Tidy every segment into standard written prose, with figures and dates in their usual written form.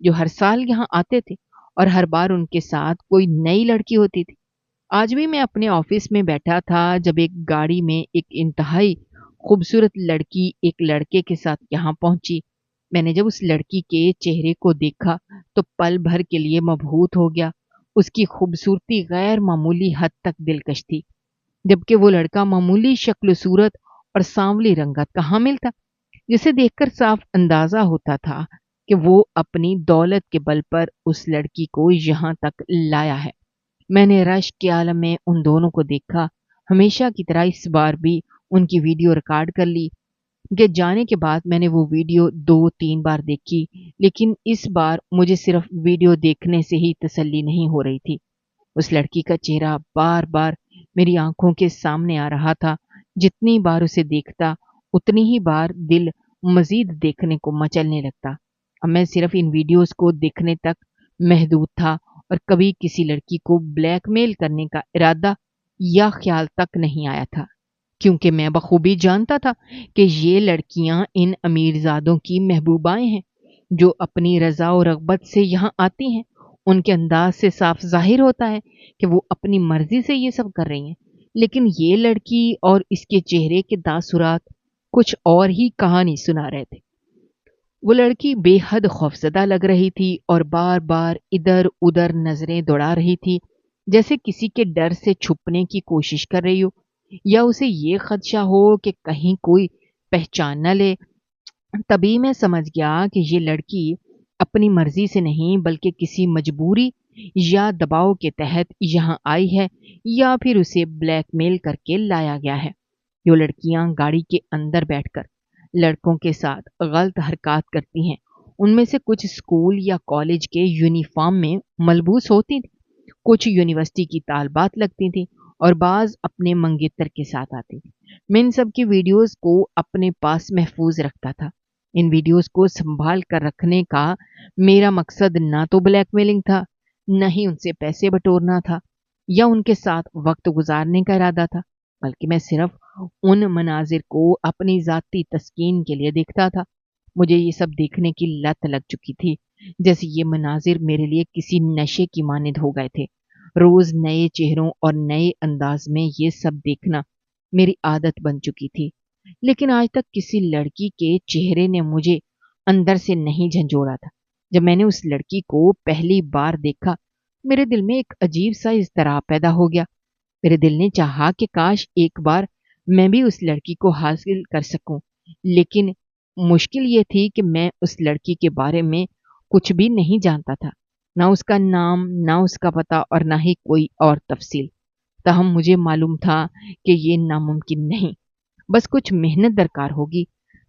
جو ہر سال یہاں آتے تھے اور ہر بار ان کے ساتھ کوئی نئی لڑکی ہوتی تھی۔ آج بھی میں اپنے آفس میں بیٹھا تھا جب ایک گاڑی میں ایک انتہائی خوبصورت لڑکی ایک لڑکے کے ساتھ یہاں پہنچی۔ میں نے جب اس لڑکی کے چہرے کو دیکھا تو پل بھر کے لیے مبہوت ہو گیا۔ اس کی خوبصورتی غیر معمولی حد تک دلکش تھی، جبکہ وہ لڑکا معمولی شکل و صورت اور سانولی رنگت کا حامل تھا، جسے دیکھ کر صاف اندازہ ہوتا تھا کہ وہ اپنی دولت کے بل پر اس لڑکی کو یہاں تک لایا ہے۔ میں نے رشک کے عالم میں ان دونوں کو دیکھا، ہمیشہ کی طرح اس بار بھی ان کی ویڈیو ریکارڈ کر لی۔ کہ جانے کے بعد میں نے وہ ویڈیو 2-3 بار دیکھی، لیکن اس بار مجھے صرف ویڈیو دیکھنے سے ہی تسلی نہیں ہو رہی تھی۔ اس لڑکی کا چہرہ بار بار میری آنکھوں کے سامنے آ رہا تھا۔ جتنی بار اسے دیکھتا اتنی ہی بار دل مزید دیکھنے کو مچلنے لگتا۔ اب میں صرف ان ویڈیوز کو دیکھنے تک محدود تھا اور کبھی کسی لڑکی کو بلیک میل کرنے کا ارادہ یا خیال تک نہیں آیا تھا، کیونکہ میں بخوبی جانتا تھا کہ یہ لڑکیاں ان امیرزادوں کی محبوبائیں ہیں جو اپنی رضا و رغبت سے یہاں آتی ہیں۔ ان کے انداز سے صاف ظاہر ہوتا ہے کہ وہ اپنی مرضی سے یہ سب کر رہی ہیں، لیکن یہ لڑکی اور اس کے چہرے کے تاثرات کچھ اور ہی کہانی سنا رہے تھے۔ وہ لڑکی بے حد خوفزدہ لگ رہی تھی اور بار بار ادھر ادھر نظریں دوڑا رہی تھی، جیسے کسی کے ڈر سے چھپنے کی کوشش کر رہی ہو، یا اسے یہ خدشہ ہو کہ کہیں کوئی پہچان نہ لے۔ تبھی میں سمجھ گیا کہ یہ لڑکی اپنی مرضی سے نہیں بلکہ کسی مجبوری یا دباؤ کے تحت یہاں آئی ہے، یا پھر اسے بلیک میل کر کے لایا گیا ہے۔ جو لڑکیاں گاڑی کے اندر بیٹھ کر لڑکوں کے ساتھ غلط حرکات کرتی ہیں، ان میں سے کچھ اسکول یا کالج کے یونیفارم میں ملبوس ہوتی تھیں، کچھ یونیورسٹی کی طالبات لگتی تھیں اور بعض اپنے منگیتر کے ساتھ آتی تھیں۔ میں ان سب کی ویڈیوز کو اپنے پاس محفوظ رکھتا تھا۔ ان ویڈیوز کو سنبھال کر رکھنے کا میرا مقصد نہ تو بلیک میلنگ تھا، نہ ہی ان سے پیسے بٹورنا تھا یا ان کے ساتھ وقت گزارنے کا ارادہ تھا، بلکہ میں صرف ان مناظر کو اپنی ذاتی تسکین کے لیے دیکھتا تھا۔ مجھے یہ سب دیکھنے کی لت لگ چکی تھی، جیسے یہ مناظر میرے لیے کسی نشے کی مانند ہو گئے تھے۔ روز نئے چہروں اور نئے انداز میں یہ سب دیکھنا میری عادت بن چکی تھی، لیکن آج تک کسی لڑکی کے چہرے نے مجھے اندر سے نہیں جھنجھوڑا تھا۔ جب میں نے اس لڑکی کو پہلی بار دیکھا، میرے دل میں ایک عجیب سا اضطراب پیدا ہو گیا۔ میرے دل نے چاہا کہ کاش ایک بار میں بھی اس لڑکی کو حاصل کر سکوں، لیکن مشکل یہ تھی کہ میں اس لڑکی کے بارے میں کچھ بھی نہیں جانتا تھا، نہ اس کا نام، نہ اس کا پتہ اور نہ ہی کوئی اور تفصیل۔ تاہم مجھے معلوم تھا کہ یہ ناممکن نہیں، بس کچھ محنت درکار ہوگی۔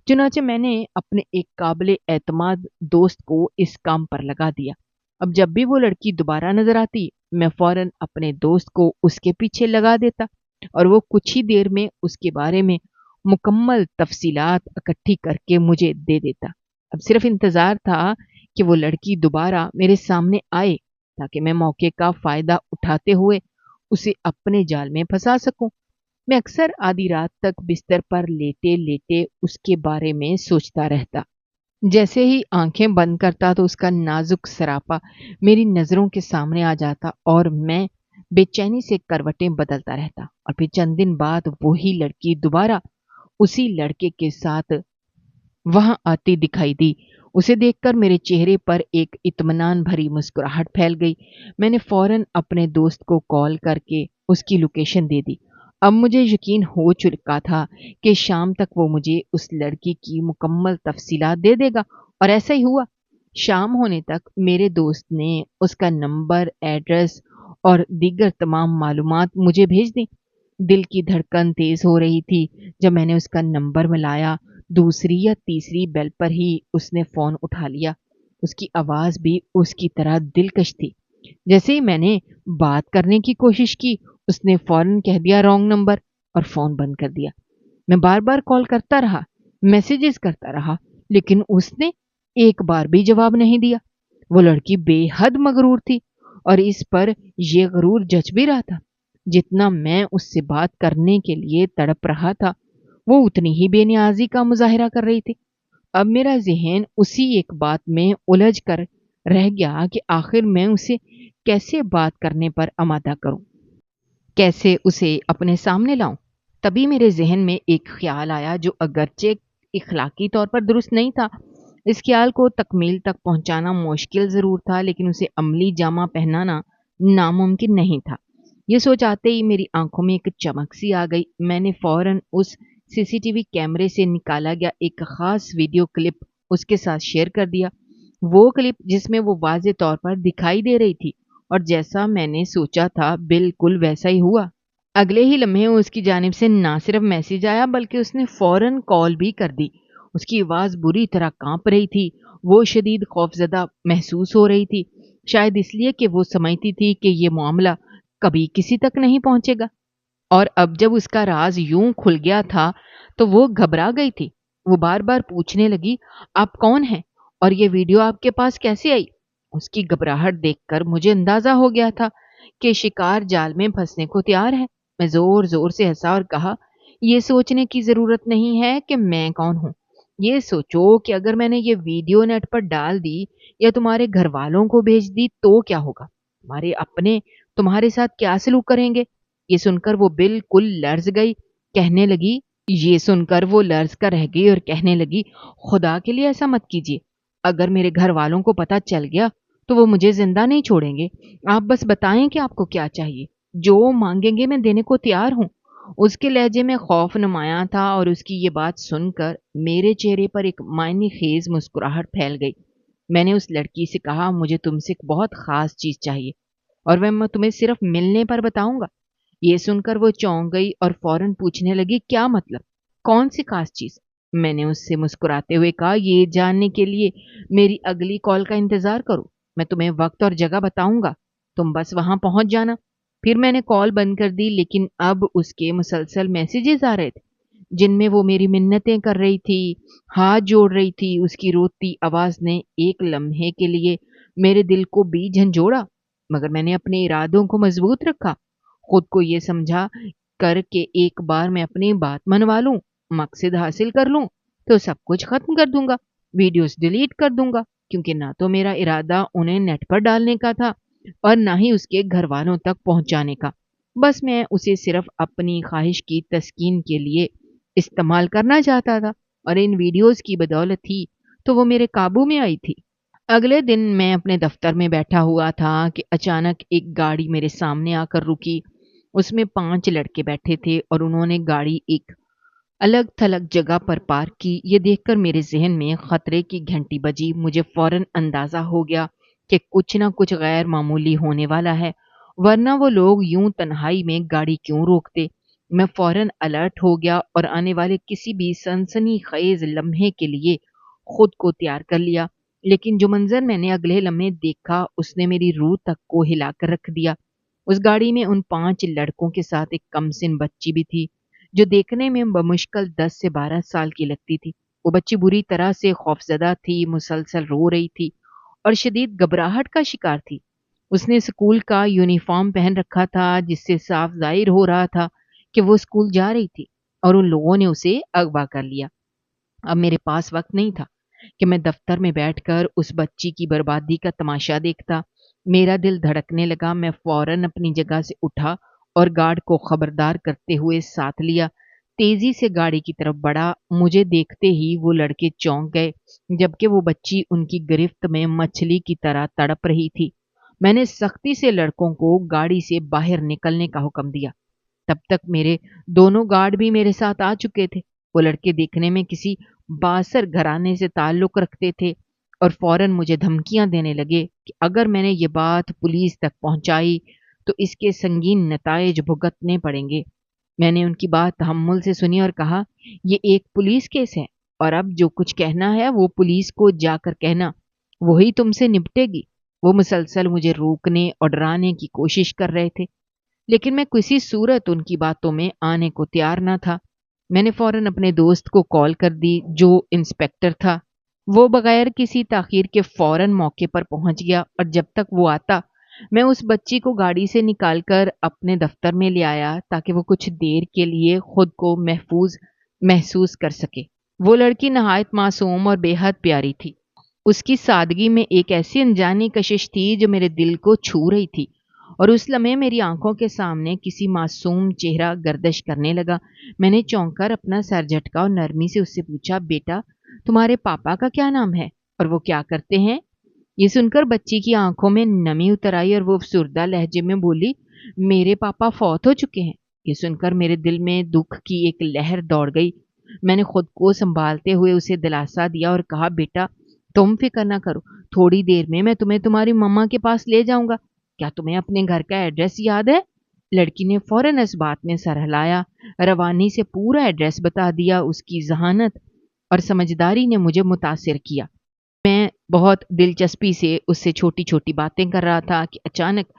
چنانچہ میں نے اپنے ایک قابل اعتماد دوست کو اس کام پر لگا دیا۔ اب جب بھی وہ لڑکی دوبارہ نظر آتی، میں فوراً اپنے دوست کو اس کے پیچھے لگا دیتا اور وہ کچھ ہی دیر میں اس کے بارے میں مکمل تفصیلات اکٹھی کر کے مجھے دے دیتا۔ اب صرف انتظار تھا کہ وہ لڑکی دوبارہ میرے سامنے آئے تاکہ میں موقع کا فائدہ اٹھاتے ہوئے اسے اپنے جال میں پھنسا سکوں۔ میں اکثر آدھی رات تک بستر پر لیٹے لیٹے اس کے بارے میں سوچتا رہتا۔ جیسے ہی آنکھیں بند کرتا تو اس کا نازک سراپا میری نظروں کے سامنے آ جاتا اور میں بے چینی سے کروٹیں بدلتا رہتا، اور پھر چند دن بعد وہی لڑکی دوبارہ اسی لڑکے کے ساتھ وہاں آتی دکھائی دی۔ اسے دیکھ کر میرے چہرے پر ایک اطمینان بھری مسکراہٹ پھیل گئی۔ میں نے فوراً اپنے دوست کو کال کر کے اس کی لوکیشن دے دی۔ اب مجھے یقین ہو چکا تھا کہ شام تک وہ مجھے اس لڑکی کی مکمل تفصیلات دے دے گا، اور ایسا ہی ہوا۔ شام ہونے تک میرے دوست نے اس کا نمبر، ایڈریس اور دیگر تمام معلومات مجھے بھیج دیں۔ دل کی دھڑکن تیز ہو رہی تھی جب میں نے اس کا نمبر ملایا۔ دوسری یا تیسری بیل پر ہی اس نے فون اٹھا لیا۔ اس کی آواز بھی اس کی طرح دلکش تھی۔ جیسے ہی میں نے بات کرنے کی کوشش کی، اس نے فوراً کہہ دیا رانگ نمبر اور فون بند کر دیا۔ میں بار بار کال کرتا رہا، میسیجز کرتا رہا، لیکن اس نے ایک بار بھی جواب نہیں دیا۔ وہ لڑکی بے حد مغرور تھی اور اس پر یہ غرور جچ بھی رہا تھا۔ جتنا میں اس سے بات کرنے کے لیے تڑپ رہا تھا، وہ اتنی ہی بے نیازی کا مظاہرہ کر رہی تھی۔ اب میرا ذہن اسی ایک بات میں الجھ کر رہ گیا کہ آخر میں اسے کیسے بات کرنے پر آمادہ کروں، کیسے اسے اپنے سامنے لاؤں۔ تبھی میرے ذہن میں ایک خیال آیا جو اگرچہ اخلاقی طور پر درست نہیں تھا، اس خیال کو تکمیل تک پہنچانا مشکل ضرور تھا، لیکن اسے عملی جامہ پہنانا ناممکن نہیں تھا۔ یہ سوچ آتے ہی میری آنکھوں میں ایک چمک سی آ گئی۔ میں نے فوراً اس سی سی ٹی وی کیمرے سے نکالا گیا ایک خاص ویڈیو کلپ اس کے ساتھ شیئر کر دیا۔ وہ کلپ جس میں وہ واضح طور پر دکھائی دے رہی تھی، اور جیسا میں نے سوچا تھا بالکل ویسا ہی ہوا۔ اگلے ہی لمحے اس کی جانب سے نہ صرف میسج آیا بلکہ اس نے فوراً کال بھی کر دی۔ اس کی آواز بری طرح کانپ رہی تھی، وہ شدید خوفزدہ محسوس ہو رہی تھی، شاید اس لیے کہ وہ سمجھتی تھی کہ یہ معاملہ کبھی کسی تک نہیں پہنچے گا۔ اور اب جب اس کا راز یوں کھل گیا تھا تو وہ گھبرا گئی تھی۔ وہ بار بار پوچھنے لگی، آپ کون ہیں اور یہ ویڈیو آپ کے پاس کیسے آئی؟ اس کی گھبراہٹ دیکھ کر مجھے اندازہ ہو گیا تھا کہ شکار جال میں پھنسنے کو تیار ہے۔ میں زور زور سے ہنسا اور کہا، یہ سوچنے کی ضرورت نہیں ہے کہ میں کون ہوں۔ یہ سوچو کہ اگر میں نے یہ ویڈیو نیٹ پر ڈال دی یا تمہارے گھر والوں کو بھیج دی تو کیا ہوگا؟ تمہارے اپنے تمہارے ساتھ کیا سلوک کریں گے؟ یہ سن کر وہ بالکل لرز گئی، کہنے لگی یہ سن کر وہ لرز کر رہ گئی اور کہنے لگی، خدا کے لیے ایسا مت کیجیے۔ اگر میرے گھر والوں کو پتہ چل گیا تو وہ مجھے زندہ نہیں چھوڑیں گے۔ آپ بس بتائیں کہ آپ کو کیا چاہیے، جو مانگیں گے میں دینے کو تیار ہوں۔ اس کے لہجے میں خوف نمایاں تھا اور اس کی یہ بات سن کر میرے چہرے پر ایک معنی خیز مسکراہٹ پھیل گئی۔ میں نے اس لڑکی سے کہا، مجھے تم سے ایک بہت خاص چیز چاہیے اور میں تمہیں صرف ملنے پر بتاؤں گا۔ یہ سن کر وہ چونک گئی اور فوراً پوچھنے لگی، کیا مطلب؟ کون سی خاص چیز؟ میں نے اس سے مسکراتے ہوئے کہا، یہ جاننے کے لیے میری اگلی کال کا انتظار کرو، میں تمہیں وقت اور جگہ بتاؤں گا، تم بس وہاں پہنچ جانا۔ پھر میں نے کال بند کر دی، لیکن اب اس کے مسلسل میسیجز آ رہے تھے جن میں وہ میری منتیں کر رہی تھی، ہاتھ جوڑ رہی تھی۔ اس کی روتی آواز نے ایک لمحے کے لیے میرے دل کو بھی جھنجھوڑا، مگر میں نے اپنے ارادوں کو مضبوط رکھا، خود کو یہ سمجھا کر کہ ایک بار میں اپنی بات منوا لوں، مقصد حاصل کر لوں تو سب کچھ ختم کر دوں گا، ویڈیوز ڈیلیٹ کر دوں گا، کیونکہ نہ تو میرا ارادہ انہیں نیٹ پر ڈالنے کا تھا اور نہ ہی اس کے گھر والوں تک پہنچانے کا۔ بس میں اسے صرف اپنی خواہش کی تسکین کے لیے استعمال کرنا چاہتا تھا، اور ان ویڈیوز کی بدولت ہی تو وہ میرے قابو میں آئی تھی۔ اگلے دن میں اپنے دفتر میں بیٹھا ہوا تھا کہ اچانک ایک گاڑی میرے سامنے آ کر رکی۔ اس میں 5 لڑکے بیٹھے تھے اور انہوں نے گاڑی ایک الگ تھلگ جگہ پر پارک کی۔ یہ دیکھ کر میرے ذہن میں خطرے کی گھنٹی بجی۔ مجھے فوراً اندازہ ہو گیا کہ کچھ نہ کچھ غیر معمولی ہونے والا ہے، ورنہ وہ لوگ یوں تنہائی میں گاڑی کیوں روکتے۔ میں فوراً الرٹ ہو گیا اور آنے والے کسی بھی سنسنی خیز لمحے کے لیے خود کو تیار کر لیا، لیکن جو منظر میں نے اگلے لمحے دیکھا اس نے میری روح تک کو ہلا کر رکھ دیا۔ اس گاڑی میں ان 5 لڑکوں کے ساتھ ایک کم سن بچی بھی تھی جو دیکھنے میں بمشکل 10 سے 12 سال کی لگتی تھی۔ وہ بچی بری طرح سے خوفزدہ تھی، مسلسل رو رہی تھی اور شدید گھبراہٹ کا شکار تھی۔ اس نے اسکول کا یونیفارم پہن رکھا تھا جس سے صاف ظاہر ہو رہا تھا کہ وہ اسکول جا رہی تھی، اور ان لوگوں نے اسے اغوا کر لیا۔ اب میرے پاس وقت نہیں تھا کہ میں دفتر میں بیٹھ کر اس بچی کی بربادی کا تماشا دیکھتا۔ میرا دل دھڑکنے لگا۔ میں فوراً اپنی جگہ سے اٹھا اور گارڈ کو خبردار کرتے ہوئے ساتھ لیا، تیزی سے گاڑی کی طرف بڑھا۔ مجھے دیکھتے ہی وہ لڑکے چونک گئے، جبکہ وہ بچی ان کی گرفت میں مچھلی کی طرح تڑپ رہی تھی۔ میں نے سختی سے لڑکوں کو گاڑی سے باہر نکلنے کا حکم دیا۔ تب تک میرے دونوں گارڈ بھی میرے ساتھ آ چکے تھے۔ وہ لڑکے دیکھنے میں کسی بااثر گھرانے سے تعلق رکھتے تھے اور فوراً مجھے دھمکیاں دینے لگے کہ اگر میں نے یہ بات پولیس تک پہنچائی تو اس کے سنگین نتائج بھگتنے پڑیں گے۔ میں نے ان کی بات تحمل سے سنی اور کہا، یہ ایک پولیس کیس ہے اور اب جو کچھ کہنا ہے وہ پولیس کو جا کر کہنا، وہی تم سے نپٹے گی۔ وہ مسلسل مجھے روکنے اور ڈرانے کی کوشش کر رہے تھے، لیکن میں کسی صورت ان کی باتوں میں آنے کو تیار نہ تھا۔ میں نے فوراً اپنے دوست کو کال کر دی جو انسپیکٹر تھا۔ وہ بغیر کسی تاخیر کے فوراً موقع پر پہنچ گیا، اور جب تک وہ آتا میں اس بچی کو گاڑی سے نکال کر اپنے دفتر میں لے آیا تاکہ وہ کچھ دیر کے لیے خود کو محفوظ محسوس کر سکے۔ وہ لڑکی نہایت معصوم اور بے حد پیاری تھی۔ اس کی سادگی میں ایک ایسی انجانی کشش تھی جو میرے دل کو چھو رہی تھی، اور اس لمحے میری آنکھوں کے سامنے کسی معصوم چہرہ گردش کرنے لگا۔ میں نے چونک کر اپنا سر جھٹکا اور نرمی سے اس سے پوچھا، بیٹا تمہارے پاپا کا کیا نام ہے اور وہ کیا کرتے ہیں؟ یہ سن کر بچی کی آنکھوں میں نمی اتر آئی اور وہ افسردہ لہجے میں بولی، میرے پاپا فوت ہو چکے ہیں۔ یہ سن کر میرے دل میں دکھ کی ایک لہر دوڑ گئی۔ میں نے خود کو سنبھالتے ہوئے اسے دلاسا دیا اور کہا، بیٹا تم فکر نہ کرو، تھوڑی دیر میں تمہیں تمہاری مما کے پاس لے جاؤں گا۔ کیا تمہیں اپنے گھر کا ایڈریس یاد ہے؟ لڑکی نے فوراً اس بات میں سر ہلایا، روانی سے پورا ایڈریس بتا دیا۔ اس کی ذہانت اور سمجھداری نے مجھے متاثر کیا۔ میں بہت دلچسپی سے اس سے چھوٹی چھوٹی باتیں کر رہا تھا کہ اچانک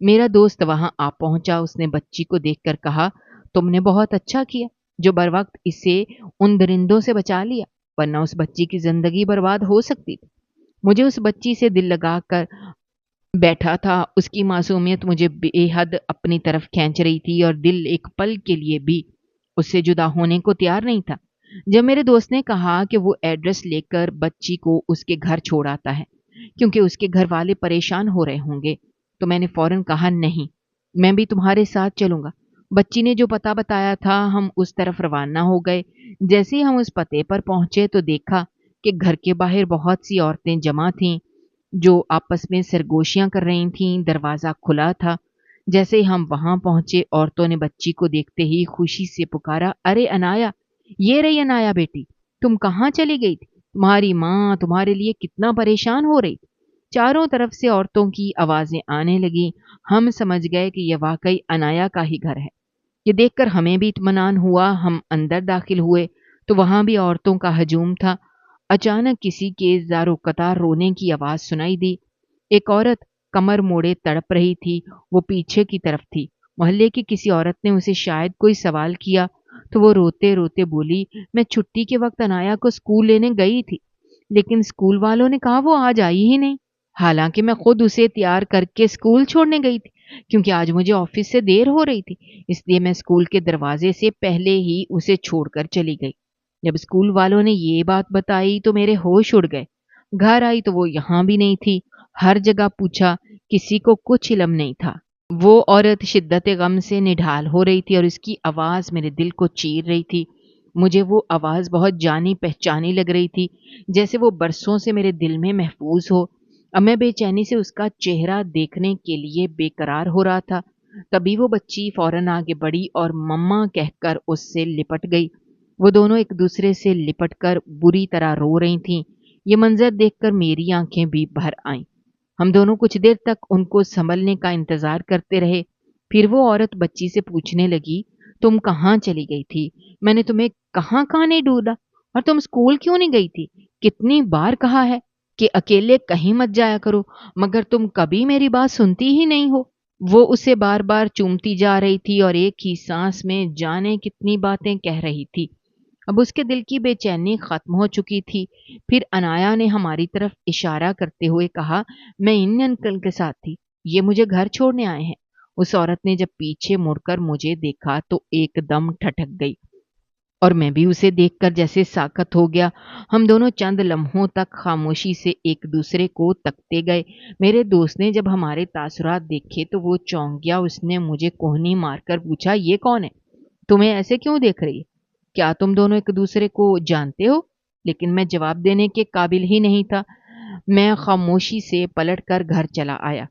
میرا دوست وہاں آ پہنچا۔ اس نے بچی کو دیکھ کر کہا، تم نے بہت اچھا کیا جو بر وقت اسے ان درندوں سے بچا لیا، ورنہ اس بچی کی زندگی برباد ہو سکتی تھی۔ مجھے اس بچی سے دل لگا کر بیٹھا تھا۔ اس کی معصومیت مجھے بے حد اپنی طرف کھینچ رہی تھی اور دل ایک پل کے لیے بھی اس سے جدا ہونے کو تیار نہیں تھا۔ جب میرے دوست نے کہا کہ وہ ایڈریس لے کر بچی کو اس کے گھر چھوڑ آتا ہے کیونکہ اس کے گھر والے پریشان ہو رہے ہوں گے، تو میں نے فوراً کہا، نہیں، میں بھی تمہارے ساتھ چلوں گا۔ بچی نے جو پتہ بتایا تھا ہم اس طرف روانہ ہو گئے۔ جیسے ہی ہم اس پتے پر پہنچے تو دیکھا کہ گھر کے باہر بہت سی عورتیں جمع تھیں جو آپس میں سرگوشیاں کر رہی تھیں۔ دروازہ کھلا تھا۔ جیسے ہی ہم وہاں پہنچے، عورتوں نے بچی کو دیکھتے ہی خوشی سے پکارا، ارے انایا، یہ رہی انایا بیٹی، تم کہاں چلی گئی تھی؟ تمہاری ماں تمہارے لیے کتنا پریشان ہو رہی تھی۔ چاروں طرف سے عورتوں کی آوازیں آنے لگیں۔ ہم سمجھ گئے کہ یہ واقعی انایا کا ہی گھر ہے۔ یہ دیکھ کر ہمیں بھی اطمینان ہوا۔ ہم اندر داخل ہوئے تو وہاں بھی عورتوں کا ہجوم تھا۔ اچانک کسی کے زار و قطار رونے کی آواز سنائی دی۔ ایک عورت کمر موڑے تڑپ رہی تھی۔ وہ پیچھے کی طرف تھی۔ محلے کی کسی عورت نے اسے شاید کوئی سوال کیا تو وہ روتے روتے بولی، میں چھٹی کے وقت انایا کو اسکول لینے گئی تھی، لیکن اسکول والوں نے کہا وہ آج آئی ہی نہیں، حالانکہ میں خود اسے تیار کر کے اسکول چھوڑنے گئی تھی کیونکہ آج مجھے آفس سے دیر ہو رہی تھی، اس لیے میں اسکول کے دروازے سے پہلے ہی اسے چھوڑ کر چلی گئی۔ جب اسکول والوں نے یہ بات بتائی تو میرے ہوش اڑ گئے۔ گھر آئی تو وہ یہاں بھی نہیں تھی۔ ہر جگہ پوچھا، کسی کو کچھ علم نہیں تھا۔ وہ عورت شدت غم سے نڈھال ہو رہی تھی اور اس کی آواز میرے دل کو چیر رہی تھی۔ مجھے وہ آواز بہت جانی پہچانی لگ رہی تھی، جیسے وہ برسوں سے میرے دل میں محفوظ ہو۔ اب میں بے چینی سے اس کا چہرہ دیکھنے کے لیے بے قرار ہو رہا تھا۔ تبھی وہ بچی فوراً آگے بڑھی اور مما کہہ کر اس سے لپٹ گئی۔ وہ دونوں ایک دوسرے سے لپٹ کر بری طرح رو رہی تھیں۔ یہ منظر دیکھ کر میری آنکھیں بھی بھر آئیں۔ ہم دونوں کچھ دیر تک ان کو سنبھلنے کا انتظار کرتے رہے۔ پھر وہ عورت بچی سے پوچھنے لگی، تم کہاں چلی گئی تھی؟ میں نے تمہیں کہاں کہاں نہیں ڈھونڈا، اور تم اسکول کیوں نہیں گئی تھی؟ کتنی بار کہا ہے کہ اکیلے کہیں مت جایا کرو، مگر تم کبھی میری بات سنتی ہی نہیں ہو۔ وہ اسے بار بار چومتی جا رہی تھی اور ایک ہی سانس میں جانے کتنی باتیں کہہ رہی تھی۔ اب اس کے دل کی بے چینی ختم ہو چکی تھی۔ پھر انایا نے ہماری طرف اشارہ کرتے ہوئے کہا، میں ان انکل کے ساتھ تھی، یہ مجھے گھر چھوڑنے آئے ہیں۔ اس عورت نے جب پیچھے مڑ کر مجھے دیکھا تو ایک دم ٹھٹک گئی اور میں بھی اسے دیکھ کر جیسے ساکت ہو گیا۔ ہم دونوں چند لمحوں تک خاموشی سے ایک دوسرے کو تکتے گئے۔ میرے دوست نے جب ہمارے تاثرات دیکھے تو وہ چونک گیا۔ اس نے مجھے کوہنی مار کر پوچھا، یہ کون ہے؟ تمہیں ایسے کیوں دیکھ رہی ہے؟ کیا تم دونوں ایک دوسرے کو جانتے ہو؟ لیکن میں جواب دینے کے قابل ہی نہیں تھا۔ میں خاموشی سے پلٹ کر گھر چلا آیا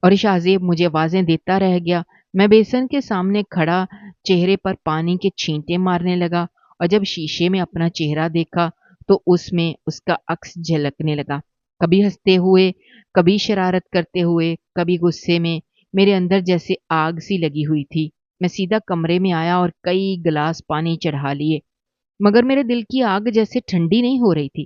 اور شاہزیب مجھے آوازیں دیتا رہ گیا۔ میں بیسن کے سامنے کھڑا چہرے پر پانی کے چھینٹے مارنے لگا اور جب شیشے میں اپنا چہرہ دیکھا تو اس میں اس کا عکس جھلکنے لگا، کبھی ہنستے ہوئے، کبھی شرارت کرتے ہوئے، کبھی غصے میں۔ میرے اندر جیسے آگ سی لگی ہوئی تھی۔ میں سیدھا کمرے میں آیا اور کئی گلاس پانی چڑھا لیے، مگر میرے دل کی آگ جیسے ٹھنڈی نہیں ہو رہی تھی۔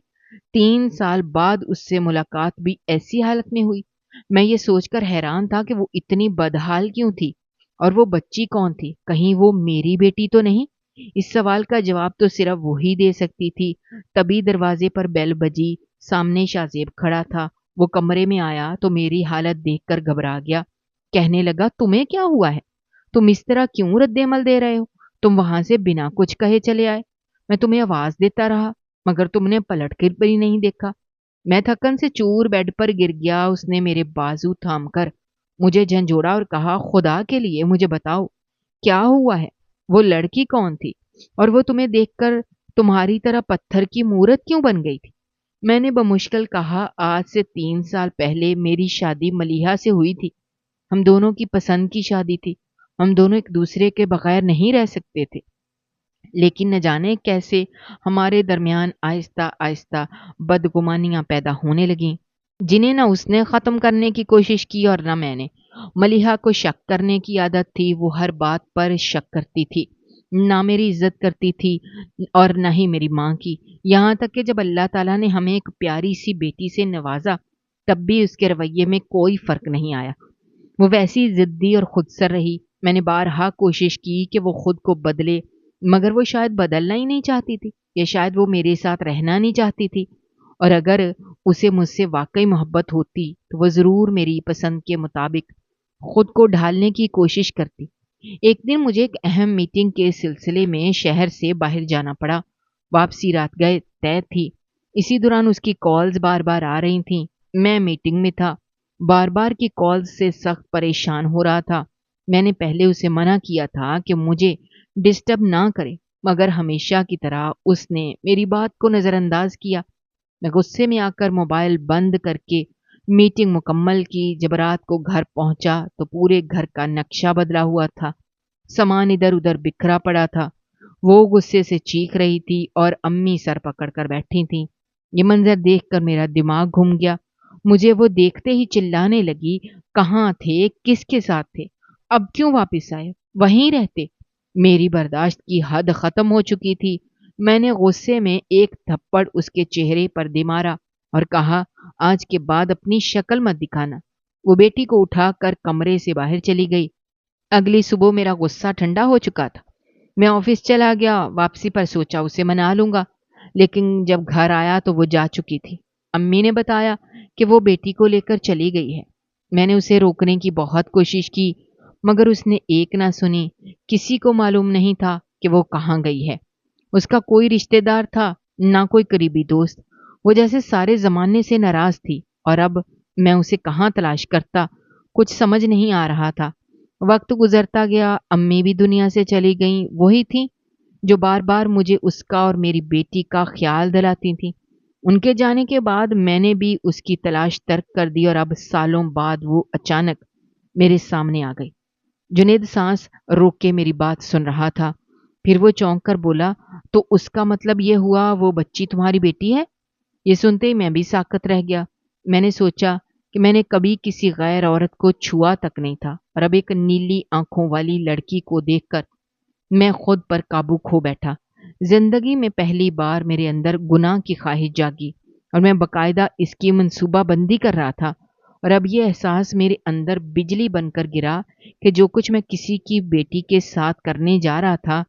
3 سال بعد اس سے ملاقات بھی ایسی حالت میں ہوئی۔ میں یہ سوچ کر حیران تھا کہ وہ اتنی بدحال کیوں تھی، اور وہ بچی کون تھی؟ کہیں وہ میری بیٹی تو نہیں؟ اس سوال کا جواب تو صرف وہی دے سکتی تھی۔ تبھی دروازے پر بیل بجی۔ سامنے شاہزیب کھڑا تھا۔ وہ کمرے میں آیا تو میری حالت دیکھ کر گھبرا گیا۔ کہنے لگا، تمہیں کیا ہوا ہے؟ تم اس طرح کیوں رد عمل دے رہے ہو؟ تم وہاں سے بنا کچھ کہے چلے آئے۔ میں تمہیں آواز دیتا رہا مگر تم نے پلٹ کر بھی نہیں دیکھا۔ میں تھکن سے چور بیڈ پر گر گیا۔ اس نے میرے بازو تھام کر مجھے جھنجھوڑا اور کہا، خدا کے لیے مجھے بتاؤ کیا ہوا ہے؟ وہ لڑکی کون تھی؟ اور وہ تمہیں دیکھ کر تمہاری طرح پتھر کی مورت کیوں بن گئی تھی؟ میں نے بمشکل کہا، آج سے 3 سال پہلے میری شادی ملیحہ سے ہوئی تھی۔ ہم دونوں کی پسند کی شادی تھی۔ ہم دونوں ایک دوسرے کے بغیر نہیں رہ سکتے تھے، لیکن نہ جانے کیسے ہمارے درمیان آہستہ آہستہ بدگمانیاں پیدا ہونے لگیں، جنہیں نہ اس نے ختم کرنے کی کوشش کی اور نہ میں نے۔ ملیحہ کو شک کرنے کی عادت تھی، وہ ہر بات پر شک کرتی تھی، نہ میری عزت کرتی تھی اور نہ ہی میری ماں کی، یہاں تک کہ جب اللہ تعالیٰ نے ہمیں ایک پیاری سی بیٹی سے نوازا تب بھی اس کے رویے میں کوئی فرق نہیں آیا۔ وہ ویسی ضدی اور خود سر رہی۔ میں نے بارہا کوشش کی کہ وہ خود کو بدلے، مگر وہ شاید بدلنا ہی نہیں چاہتی تھی، یا شاید وہ میرے ساتھ رہنا نہیں چاہتی تھی، اور اگر اسے مجھ سے واقعی محبت ہوتی تو وہ ضرور میری پسند کے مطابق خود کو ڈھالنے کی کوشش کرتی۔ ایک دن مجھے ایک اہم میٹنگ کے سلسلے میں شہر سے باہر جانا پڑا۔ واپسی رات گئے طے تھی۔ اسی دوران اس کی کالز بار بار آ رہی تھیں۔ میں میٹنگ میں تھا، بار بار کی کالز سے سخت پریشان ہو رہا تھا۔ میں نے پہلے اسے منع کیا تھا کہ مجھے ڈسٹرب نہ کرے، مگر ہمیشہ کی طرح اس نے میری بات کو نظر انداز کیا۔ میں غصے میں آ کر موبائل بند کر کے میٹنگ مکمل کی۔ جب رات کو گھر پہنچا تو پورے گھر کا نقشہ بدلا ہوا تھا، سامان ادھر ادھر بکھرا پڑا تھا۔ وہ غصے سے چیخ رہی تھی اور امی سر پکڑ کر بیٹھی تھیں۔ یہ منظر دیکھ کر میرا دماغ گھوم گیا۔ مجھے وہ دیکھتے ہی چلانے لگی، کہاں تھے، کس کے ساتھ تھے، اب کیوں واپس آئے، وہیں رہتے۔ میری برداشت کی حد ختم ہو چکی تھی۔ میں نے غصے میں ایک تھپڑ اس کے چہرے پر دے مارا اور کہا، آج کے بعد اپنی شکل مت دکھانا۔ وہ بیٹی کو اٹھا کر کمرے سے باہر چلی گئی۔ اگلی صبح میرا غصہ ٹھنڈا ہو چکا تھا۔ میں آفس چلا گیا، واپسی پر سوچا اسے منا لوں گا، لیکن جب گھر آیا تو وہ جا چکی تھی۔ امی نے بتایا کہ وہ بیٹی کو لے کر چلی گئی ہے۔ میں نے اسے روکنے کی بہت کوشش کی، مگر اس نے ایک نہ سنی۔ کسی کو معلوم نہیں تھا کہ وہ کہاں گئی ہے۔ اس کا کوئی رشتہ دار تھا، نہ کوئی قریبی دوست۔ وہ جیسے سارے زمانے سے ناراض تھی، اور اب میں اسے کہاں تلاش کرتا، کچھ سمجھ نہیں آ رہا تھا۔ وقت گزرتا گیا، امی بھی دنیا سے چلی گئیں۔ وہی تھیں جو بار بار مجھے اس کا اور میری بیٹی کا خیال دلاتی تھیں۔ ان کے جانے کے بعد میں نے بھی اس کی تلاش ترک کر دی، اور اب سالوں بعد وہ اچانک میرے سامنے آ گئی۔ جنید سانس روک کے میری بات سن رہا تھا، پھر وہ چونک کر بولا، تو اس کا مطلب یہ ہوا وہ بچی تمہاری بیٹی ہے؟ یہ سنتے ہی میں بھی ساکت رہ گیا۔ میں نے سوچا کہ میں نے کبھی کسی غیر عورت کو چھوا تک نہیں تھا، اور اب ایک نیلی آنکھوں والی لڑکی کو دیکھ کر میں خود پر قابو کھو بیٹھا۔ زندگی میں پہلی بار میرے اندر گناہ کی خواہش جاگی، اور میں باقاعدہ اس کی منصوبہ بندی کر رہا تھا، اور اب یہ احساس میرے اندر بجلی بن کر گرا کہ جو کچھ میں کسی کی بیٹی کے ساتھ کرنے جا رہا تھا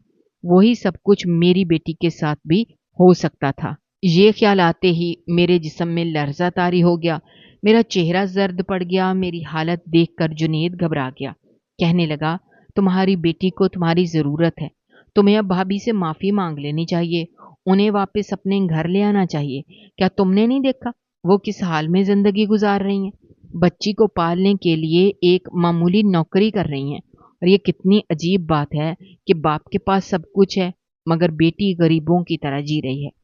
وہی سب کچھ میری بیٹی کے ساتھ بھی ہو سکتا تھا۔ یہ خیال آتے ہی میرے جسم میں لرزہ طاری ہو گیا، میرا چہرہ زرد پڑ گیا۔ میری حالت دیکھ کر جنید گھبرا گیا، کہنے لگا، تمہاری بیٹی کو تمہاری ضرورت ہے، تمہیں اب بھابھی سے معافی مانگ لینی چاہیے، انہیں واپس اپنے گھر لے آنا چاہیے۔ کیا تم نے نہیں دیکھا وہ کس حال میں زندگی گزار رہی ہیں؟ بچی کو پالنے کے لیے ایک معمولی نوکری کر رہی ہیں، اور یہ کتنی عجیب بات ہے کہ باپ کے پاس سب کچھ ہے مگر بیٹی غریبوں کی طرح جی رہی ہے۔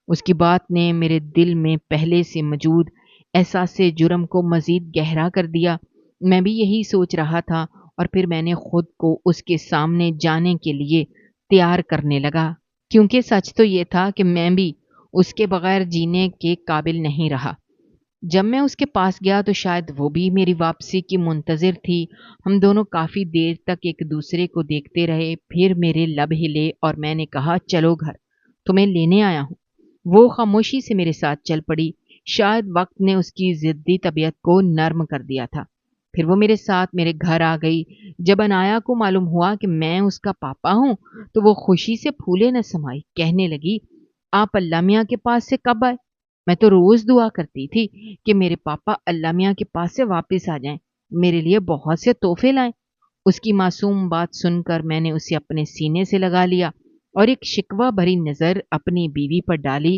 اس کی بات نے میرے دل میں پہلے سے موجود احساس جرم کو مزید گہرا کر دیا۔ میں بھی یہی سوچ رہا تھا، اور پھر میں نے خود کو اس کے سامنے جانے کے لیے تیار کرنے لگا، کیونکہ سچ تو یہ تھا کہ میں بھی اس کے بغیر جینے کے قابل نہیں رہا۔ جب میں اس کے پاس گیا تو شاید وہ بھی میری واپسی کی منتظر تھی۔ ہم دونوں کافی دیر تک ایک دوسرے کو دیکھتے رہے، پھر میرے لب ہلے اور میں نے کہا، چلو گھر، تمہیں لینے آیا ہوں۔ وہ خاموشی سے میرے ساتھ چل پڑی۔ شاید وقت نے اس کی ضدی طبیعت کو نرم کر دیا تھا۔ پھر وہ میرے ساتھ میرے گھر آ گئی۔ جب انایا کو معلوم ہوا کہ میں اس کا پاپا ہوں تو وہ خوشی سے پھولے نہ سمائی، کہنے لگی، آپ اللہ میاں کے پاس سے کب آئے؟ میں تو روز دعا کرتی تھی کہ میرے پاپا اللہ میاں کے پاس سے واپس آ جائیں، میرے لیے بہت سے تحفے لائیں۔ اس کی معصوم بات سن کر میں نے اسے اپنے سینے سے لگا لیا اور ایک شکوہ بھری نظر اپنی بیوی پر ڈالی